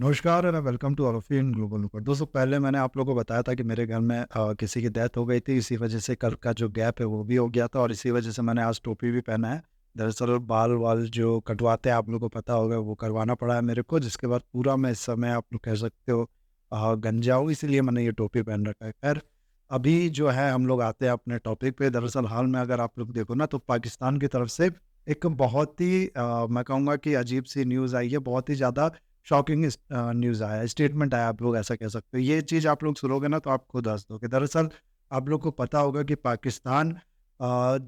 नमस्कार and welcome to all of you in global lookout. दोस्तों, पहले मैंने आप लोगों को बताया था कि मेरे घर में किसी की डेथ हो गई थी। इसी वजह से कल का जो गैप है वो भी हो गया था और इसी वजह से मैंने आज टोपी भी पहना है। दरअसल बाल वाल जो कटवाते हैं आप लोगों को पता होगा, वो करवाना पड़ा है मेरे को, जिसके बाद पूरा मैं इस समय आप लोग कह सकते हो गंजा हूँ, इसीलिए मैंने ये टोपी पहन रखा है। खैर, अभी जो है हम लोग आते हैं अपने टॉपिक पे। दरअसल हाल में अगर आप लोग देखो ना, तो पाकिस्तान की तरफ से एक बहुत ही मैं कहूँगा कि अजीब सी न्यूज़ आई है। बहुत ही ज़्यादा शॉकिंग न्यूज़ आया है, स्टेटमेंट आया, आप लोग ऐसा कह सकते हो। ये चीज़ आप लोग सुनोगे ना तो आप खुद हँस दोगे। दरअसल आप लोग को पता होगा कि पाकिस्तान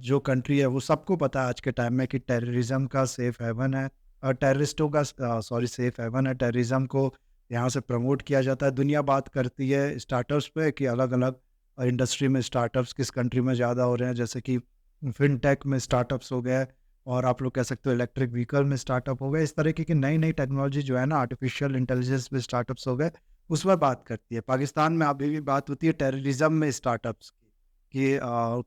जो कंट्री है वो सबको पता है आज के टाइम में कि टेररिज़्म का सेफ हेवन है। टेररिस्टों का सेफ हेवन है। टेररिज़्म को यहाँ से प्रमोट किया जाता है। दुनिया बात करती है स्टार्टअप्स पे कि अलग-अलग इंडस्ट्री में स्टार्टअप्स किस कंट्री में ज़्यादा हो रहे हैं, जैसे कि फिनटेक में स्टार्टअप्स हो गए और आप लोग कह सकते हो इलेक्ट्रिक व्हीकल में स्टार्टअप हो गए। इस तरीके की नई-नई टेक्नोलॉजी जो है ना, आर्टिफिशियल इंटेलिजेंस में स्टार्टअप्स हो गए, उसमें बात करती है। पाकिस्तान में अभी भी बात होती है टेररिज़्म में स्टार्टअप्स की, कि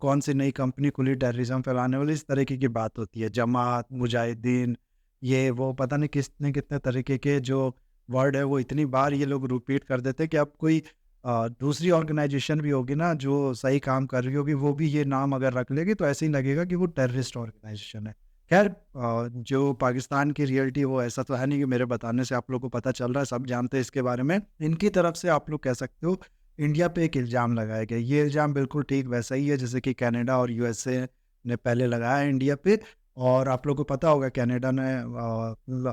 कौन सी नई कंपनी खुली टेररिज़्म फैलाने वाली, इस तरीके की बात होती है। जमात, मुजाहिदीन, ये वो पता नहीं कितने-कितने तरीके के जो वर्ड है वो इतनी बार ये लोग रिपीट कर देते हैं कि अब कोई दूसरी ऑर्गेनाइज़ेशन भी होगी ना जो सही काम कर रही होगी, वो भी ये नाम अगर रख लेगी तो ऐसे ही लगेगा कि वो टेररिस्ट ऑर्गेनाइज़ेशन है। खैर, जो पाकिस्तान की रियलिटी वो ऐसा तो है नहीं कि मेरे बताने से आप लोग को पता चल रहा है, सब जानते हैं इसके बारे में। इनकी तरफ से आप लोग कह सकते हो इंडिया पे एक इल्ज़ाम लगाया गया। ये इल्ज़ाम बिल्कुल ठीक वैसा ही है जैसे कि कनाडा और यूएसए ने पहले लगाया है इंडिया पे। और आप लोग को पता होगा कनाडा ने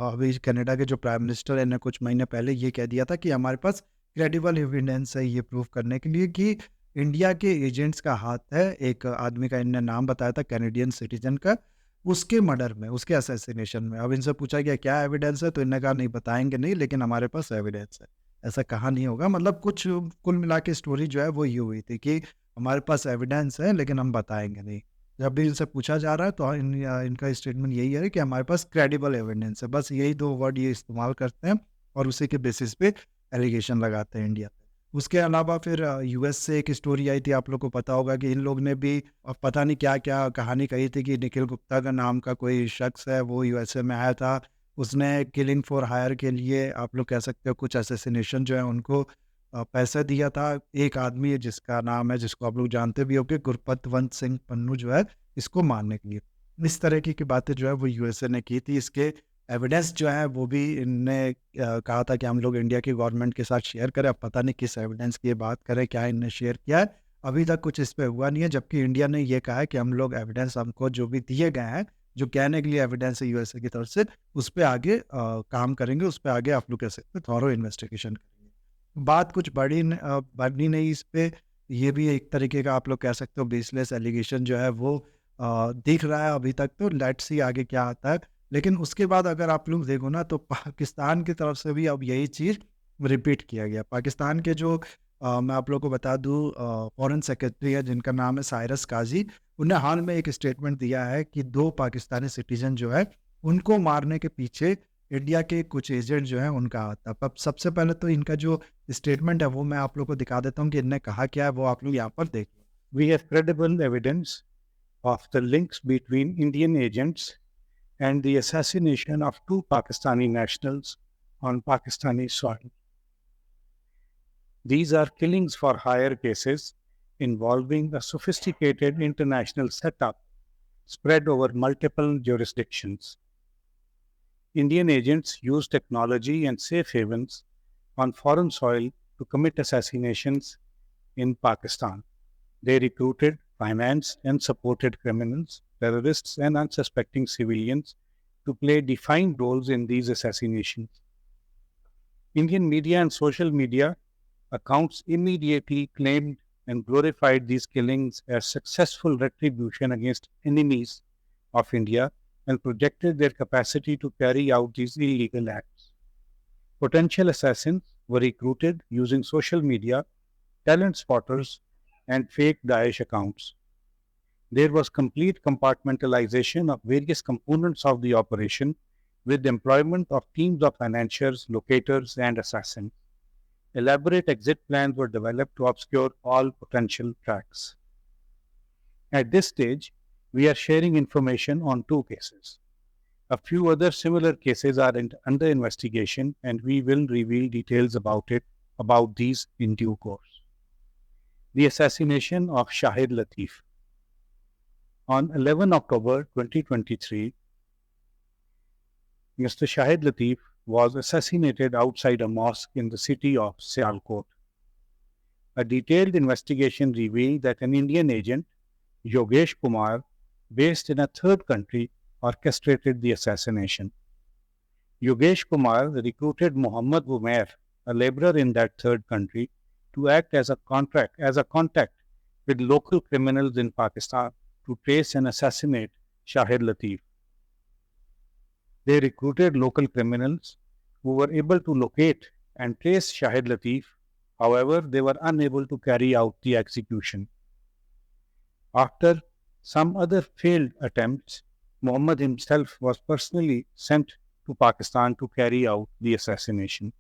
अभी कनाडा के जो प्राइम मिनिस्टर हैं ने कुछ महीने पहले ये कह दिया था कि हमारे पास क्रेडिबल एविडेंस है ये प्रूव करने के लिए कि इंडिया के एजेंट्स का हाथ है। एक आदमी का इनने नाम बताया था कैनेडियन सिटीजन का, उसके मर्डर में, उसके असैसिनेशन में। अब इनसे पूछा गया क्या एविडेंस है, तो इन्होंने कहा नहीं बताएँगे नहीं, लेकिन हमारे पास एविडेंस है। ऐसा कहा नहीं होगा, मतलब कुछ कुल मिला के स्टोरी जो है वो ये हुई थी कि हमारे पास एविडेंस है लेकिन हम बताएँगे नहीं। जब भी इनसे पूछा जा रहा है तो इनका स्टेटमेंट यही है कि हमारे पास क्रेडिबल एविडेंस है। बस यही 2 वर्ड ये इस्तेमाल करते हैं और उसी के बेसिस पे एलिगेशन लगाते हैं इंडिया पे। उसके अलावा फिर यूएस से एक स्टोरी आई थी, आप लोग को पता होगा कि इन लोग ने भी पता नहीं क्या-क्या कहानी कही थी कि निखिल गुप्ता का नाम का कोई शख्स है, वो यूएसए में आया था। उसने किलिंग फॉर हायर के लिए आप लोग कह सकते हो कुछ असैसिनेशन जो है उनको पैसा दिया था। एक आदमी है जिसका नाम है, जिसको आप लोग जानते भी होंगे, गुरपतवंत सिंह पन्नू जो है, इसको मारने के लिए। इस तरीके की बातें जो है वो यूएसए ने की थी। इसके एविडेंस जो है वो भी इनने कहा था कि हम लोग इंडिया की गवर्नमेंट के साथ शेयर करें। अब पता नहीं किस एविडेंस की ये बात करें, क्या इनने शेयर किया है। अभी तक कुछ इस पे हुआ नहीं है, जबकि इंडिया ने ये कहा है कि हम लोग एविडेंस हमको जो भी दिए गए हैं, जो कहने के लिए एविडेंस है यूएसए की तरफ से, उस पे आगे काम करेंगे, उस पे आगे आप लोग कह सकते हैं थॉरो इन्वेस्टिगेशन करेंगे। बात कुछ बढ़ी नहीं इस पे। ये भी एक तरीके का आप लोग कह सकते हो बेसलेस एलिगेशन जो है वो दिख रहा है अभी तक, तो लेट्स सी आगे क्या आता है। लेकिन उसके बाद अगर आप लोग देखो ना तो पाकिस्तान की तरफ से भी अब यही चीज़ रिपीट किया गया। पाकिस्तान के जो मैं आप लोगों को बता दूँ फॉरेन सेक्रेटरी है जिनका नाम है साइरस काज़ी, उन्होंने हाल में एक स्टेटमेंट दिया है कि 2 पाकिस्तानी सिटीज़न जो है, उनको मारने के पीछे इंडिया के कुछ एजेंट जो हैं उनका हाथ था। अब सबसे पहले तो इनका जो स्टेटमेंट है वो मैं आप लोग को दिखा देता हूँ कि इन्होंने कहा क्या है, वो आप लोग यहाँ पर देख लो। We have credible evidence of the links between Indian agents and the assassination of two Pakistani nationals on Pakistani soil. These are killings for hire cases involving a sophisticated international setup spread over multiple jurisdictions. Indian agents use technology and safe havens on foreign soil to commit assassinations in Pakistan. They recruited, financed, and supported criminals, terrorists, and unsuspecting civilians to play defined roles in these assassinations. Indian media and social media accounts immediately claimed and glorified these killings as successful retribution against enemies of India and projected their capacity to carry out these illegal acts. Potential assassins were recruited using social media, talent spotters, and fake Daesh accounts. There was complete compartmentalization of various components of the operation with employment of teams of financiers, locators, and assassins. Elaborate exit plans were developed to obscure all potential tracks. At this stage, we are sharing information on two cases. A few other similar cases are under investigation, and we will reveal details about these in due course. The assassination of Shahid Latif. On 11 October 2023, Mr. Shahid Latif was assassinated outside a mosque in the city of Sialkot. A detailed investigation revealed that an Indian agent, Yogesh Kumar, based in a third country, orchestrated the assassination. Yogesh Kumar recruited Muhammad Umair, a laborer in that third country, to act as a contact with local criminals in Pakistan to trace and assassinate Shahid Latif. They recruited local criminals who were able to locate and trace Shahid Latif. However, they were unable to carry out the execution. After some other failed attempts, Muhammad himself was personally sent to Pakistan to carry out the assassination.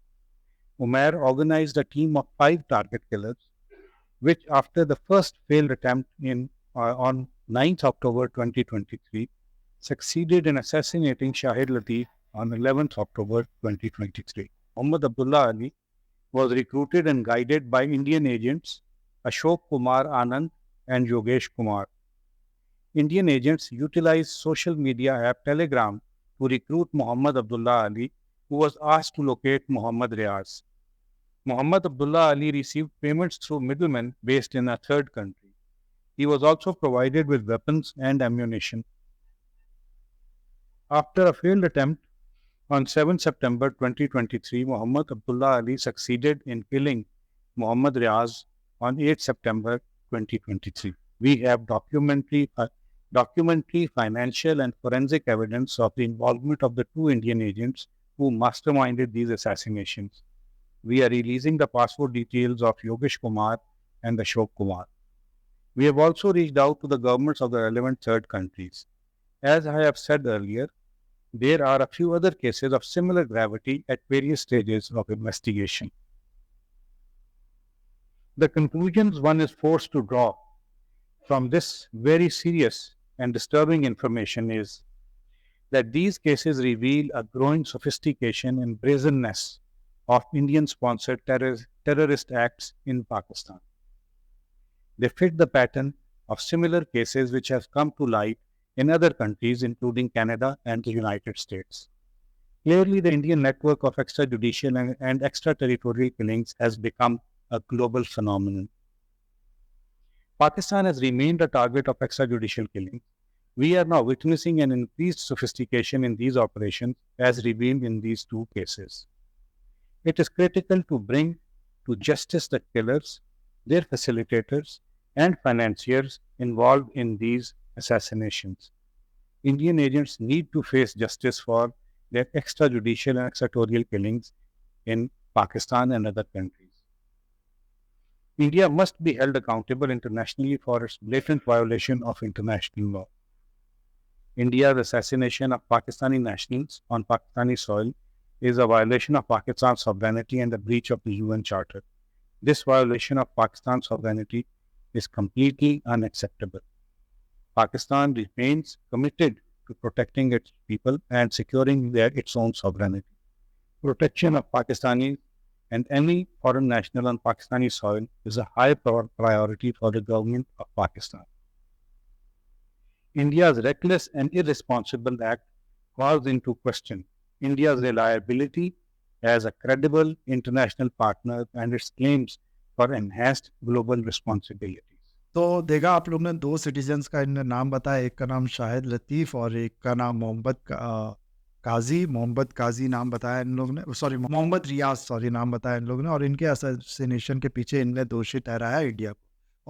Umair organized a team of 5 target killers, which after the first failed attempt on 9th October 2023, succeeded in assassinating Shahid Latif on 11th October 2023. Muhammad Abdullah Ali was recruited and guided by Indian agents Ashok Kumar Anand and Yogesh Kumar. Indian agents utilized social media app Telegram to recruit Muhammad Abdullah Ali, who was asked to locate Muhammad Riaz. Muhammad Abdullah Ali received payments through middlemen based in a third country. He was also provided with weapons and ammunition. After a failed attempt on 7 September 2023, Muhammad Abdullah Ali succeeded in killing Muhammad Riaz on 8 September 2023. We have documentary, financial, and forensic evidence of the involvement of the 2 Indian agents who masterminded these assassinations. We are releasing the passport details of Yogesh Kumar and Ashok Kumar. We have also reached out to the governments of the relevant third countries. As I have said earlier, there are a few other cases of similar gravity at various stages of investigation. The conclusions one is forced to draw from this very serious and disturbing information is that these cases reveal a growing sophistication and brazenness of Indian-sponsored terrorist acts in Pakistan. They fit the pattern of similar cases which have come to light in other countries, including Canada and the United States. Clearly, the Indian network of extrajudicial and extraterritorial killings has become a global phenomenon. Pakistan has remained a target of extrajudicial killings. We are now witnessing an increased sophistication in these operations as revealed in these 2 cases. It is critical to bring to justice the killers, their facilitators, and financiers involved in these assassinations. Indian agents need to face justice for their extrajudicial and extraterritorial killings in Pakistan and other countries. India must be held accountable internationally for its blatant violation of international law. India's assassination of Pakistani nationals on Pakistani soil is a violation of Pakistan's sovereignty and a breach of the UN Charter. This violation of Pakistan's sovereignty is completely unacceptable. Pakistan remains committed to protecting its people and securing its own sovereignty. Protection of Pakistanis and any foreign national on Pakistani soil is a high priority for the government of Pakistan. India's reckless and irresponsible act calls into question India's reliability as a credible international partner and its claims for enhanced global responsibilities. तो देखा आप लोग ने 2 citizens का इनने नाम बताया, एक का नाम शाहिद लतीफ़ और एक का नाम मोहम्मद काजी नाम बताया इन लोग ने, सॉरी मोहम्मद रियाज नाम बताया इन लोग ने, और इनके असैसिनेशन के पीछे इनने दोषी ठहराया इंडिया को।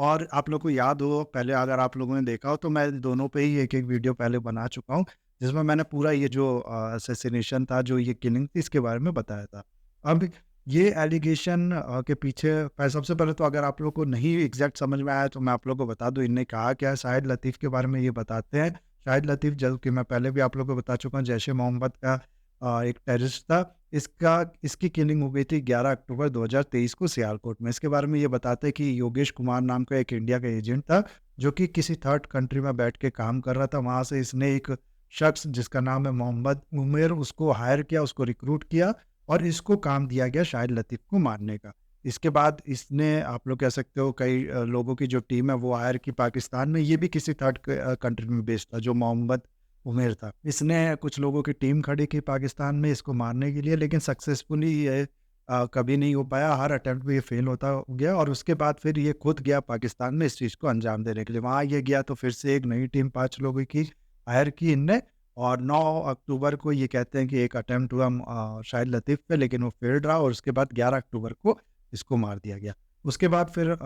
और आप लोग को याद हो, पहले अगर आप लोगों ने देखा हो तो मैं दोनों पे ही एक वीडियो पहले बना चुका हूँ जिसमें मैंने पूरा ये जो असैसिनेशन था, जो ये किलिंग थी, इसके बारे में बताया था। अब ये एलिगेशन के पीछे सबसे पहले तो अगर आप लोग को नहीं एग्जैक्ट समझ में आया तो मैं आप लोग को बता दूं, इनने कहा क्या। शाहिद लतीफ़ के बारे में ये बताते हैं। शाहिद लतीफ़, जब कि मैं पहले भी आप लोग को बता चुका हूँ, जैश ए मोहम्मद का एक टेररिस्ट था। इसकी किलिंग हो गई थी 11 अक्टूबर 2023 को सियालकोट में। इसके बारे में ये बताते हैं कि योगेश कुमार नाम का एक इंडिया का एजेंट था जो कि किसी थर्ड कंट्री में बैठ के काम कर रहा था। वहाँ से इसने एक शख्स जिसका नाम है मोहम्मद उमेर, उसको हायर किया, उसको रिक्रूट किया और इसको काम दिया गया शाहिद लतीफ़ को मारने का। इसके बाद इसने, आप लोग कह सकते हो, कई लोगों की जो टीम है वो हायर की पाकिस्तान में। ये भी किसी थर्ड कंट्री में बेस्ड था जो मोहम्मद उमेर था। इसने कुछ लोगों की टीम खड़ी की पाकिस्तान में इसको मारने के लिए, लेकिन सक्सेसफुली ये कभी नहीं हो पाया। हर अटेम्प्ट में ये फेल होता गया और उसके बाद फिर ये खुद गया पाकिस्तान में इस चीज़ को अंजाम देने के लिए। वहाँ ये गया तो फिर से एक नई टीम 5 लोगों की हायर की इनने, और 9 अक्टूबर को ये कहते हैं कि एक अटेम्प्ट हुआ शाहिद लतीफ़ पे, लेकिन वो फेल्ड रहा और उसके बाद 11 अक्टूबर को इसको मार दिया गया। उसके बाद फिर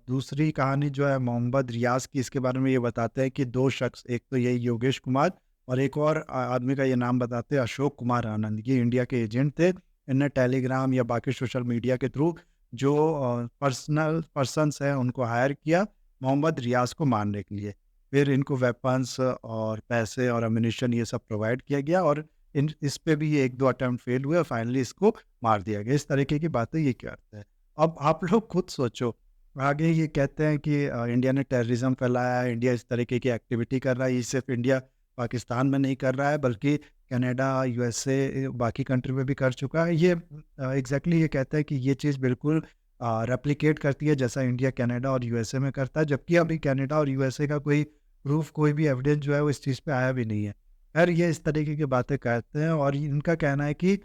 दूसरी कहानी जो है मोहम्मद रियाज़ की, इसके बारे में ये बताते हैं कि 2 शख्स, एक तो यही योगेश कुमार और एक और आदमी का ये नाम बताते हैं अशोक कुमार आनंद। ये इंडिया के एजेंट थे। इनने टेलीग्राम या बाकी सोशल मीडिया के थ्रू जो पर्सन्स हैं उनको हायर किया मोहम्मद रियाज़ को मारने के लिए। फिर इनको वेपन्स और पैसे और एम्यूनिशन ये सब प्रोवाइड किया गया और इस पे भी ये 1-2 अटेम्प्ट फेल हुए और फाइनली इसको मार दिया गया। इस तरीके की बातें ये करते हैं। अब आप लोग खुद सोचो, आगे ये कहते हैं कि इंडिया ने टेररिज्म फैलाया है, इंडिया इस तरीके की एक्टिविटी कर रहा है। ये सिर्फ इंडिया पाकिस्तान में नहीं कर रहा है, बल्कि कनाडा, यूएसए, बाकी कंट्री में भी कर चुका है। ये एग्ज़ैक्टली ये कहता है कि ये चीज़ बिल्कुल रेप्लिकेट करती है जैसा इंडिया कनाडा और यूएसए में करता है, जबकि अभी कनाडा और यूएसए का कोई प्रूफ, कोई भी एविडेंस जो है वो इस चीज़ पे आया भी नहीं है। खैर, ये इस तरीके की बातें करते हैं और इनका कहना है कि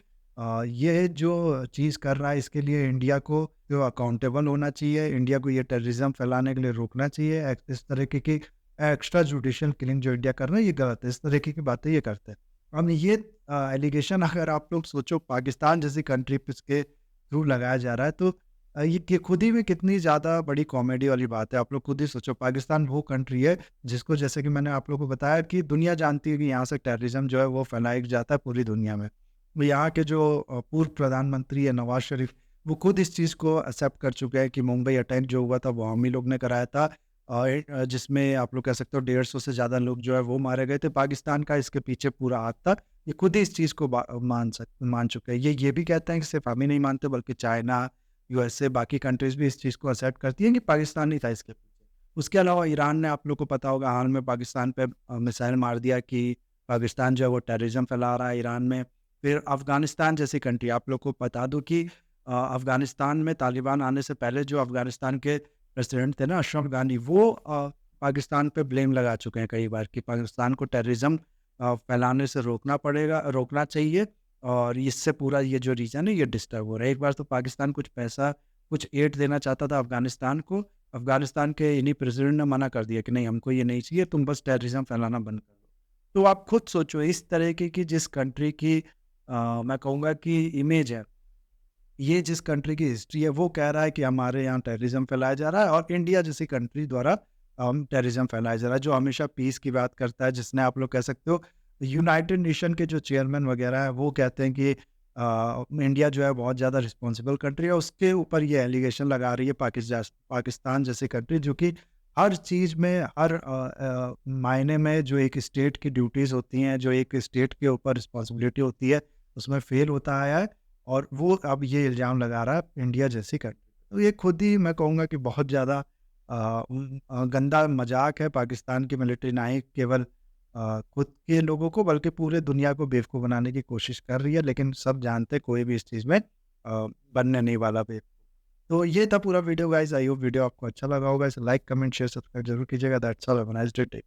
ये जो चीज़ कर रहा है इसके लिए इंडिया को जो अकाउंटेबल होना चाहिए, इंडिया को ये टेररिज्म फैलाने के लिए रोकना चाहिए। इस तरीके की एक्स्ट्रा जुडिशियल किलिंग जो इंडिया कर रहा है ये गलत है। इस तरीके की बातें ये करते हैं। अब ये एलिगेशन अगर आप लोग सोचो पाकिस्तान जैसी कंट्री पे इसके थ्रू लगाया जा रहा है, तो ये कि खुद ही में कितनी ज़्यादा बड़ी कॉमेडी वाली बात है। आप लोग खुद ही सोचो, पाकिस्तान वो कंट्री है जिसको, जैसे कि मैंने आप लोगों को बताया, कि दुनिया जानती है कि यहाँ से टेररिज्म जो है वो फैलाया जाता है पूरी दुनिया में। वो यहाँ के जो पूर्व प्रधानमंत्री है नवाज शरीफ, वो खुद इस चीज़ को एक्सेप्ट कर चुके हैं कि मुंबई अटैक जो हुआ था वो हम ही लोग ने कराया था, जिसमें आप लोग कह सकते हो 150 से ज़्यादा लोग जो है वो मारे गए थे। पाकिस्तान का इसके पीछे पूरा हाथ था। ये खुद ही इस चीज़ को मान चुके हैं। ये भी कहते हैं कि सिर्फ हम ही नहीं मानते, बल्कि चाइना, यूएसए, बाकी कंट्रीज़ भी इस चीज़ को एक्सेप्ट करती हैं कि पाकिस्तान ही था इसके पीछे। उसके अलावा ईरान ने, आप लोग को पता होगा, हाल में पाकिस्तान पे मिसाइल मार दिया कि पाकिस्तान जो है वो टेररिज्म फैला रहा है ईरान में। फिर अफ़गानिस्तान जैसी कंट्री, आप लोग को बता दूँ कि अफ़गानिस्तान में तालिबान आने से पहले जो अफ़गानिस्तान के प्रेसिडेंट थे ना, अशरफ गानी, वो पाकिस्तान पे ब्लेम लगा चुके हैं कई बार कि पाकिस्तान को टेररिज्म फैलाने से रोकना चाहिए और इससे पूरा ये जो रीजन है ये डिस्टर्ब हो रहा है। एक बार तो पाकिस्तान कुछ पैसा, कुछ एड देना चाहता था अफ़गानिस्तान को। अफ़गानिस्तान के इन्हीं प्रेसिडेंट ने मना कर दिया कि नहीं, हमको ये नहीं चाहिए, तुम बस टेररिज्म फैलाना बंद कर दो। तो आप खुद सोचो, इस तरीके की जिस कंट्री की मैं कहूँगा कि इमेज है, ये जिस कंट्री की हिस्ट्री है, वो कह रहा है कि हमारे यहाँ टेररिज्म फैलाया जा रहा है और इंडिया जैसी कंट्री द्वारा टेररिज्म फैलाया जा रहा है, जो हमेशा पीस की बात करता है, जिसने, आप लोग कह सकते हो, यूनाइटेड नेशन के जो चेयरमैन वगैरह हैं वो कहते हैं कि इंडिया जो है बहुत ज़्यादा रिस्पॉन्सिबल कंट्री है। उसके ऊपर ये एलिगेशन लगा रही है पाकिस्तान जैसी कंट्री, जो कि हर चीज़ में, हर मायने में जो एक स्टेट की ड्यूटीज़ होती हैं, जो एक स्टेट के ऊपर रिस्पॉन्सिबिलिटी होती है, उसमें फेल होता आया है और वो अब ये इल्ज़ाम लगा रहा है इंडिया जैसी कंट्री। तो ये खुद ही, मैं कहूँगा कि बहुत ज़्यादा गंदा मज़ाक है। पाकिस्तान की मिलिट्री ना ही केवल खुद के लोगों को, बल्कि पूरे दुनिया को बेवकूफ़ बनाने की कोशिश कर रही है, लेकिन सब जानते हैं कोई भी इस चीज़ में बनने नहीं वाला बेवकूफ़। तो ये था पूरा video guys. I hope video आपको अच्छा लगा होगा। इसे लाइक, कमेंट, शेयर, सब्सक्राइब ज़रूर कीजिएगा। That's all, have a nice day.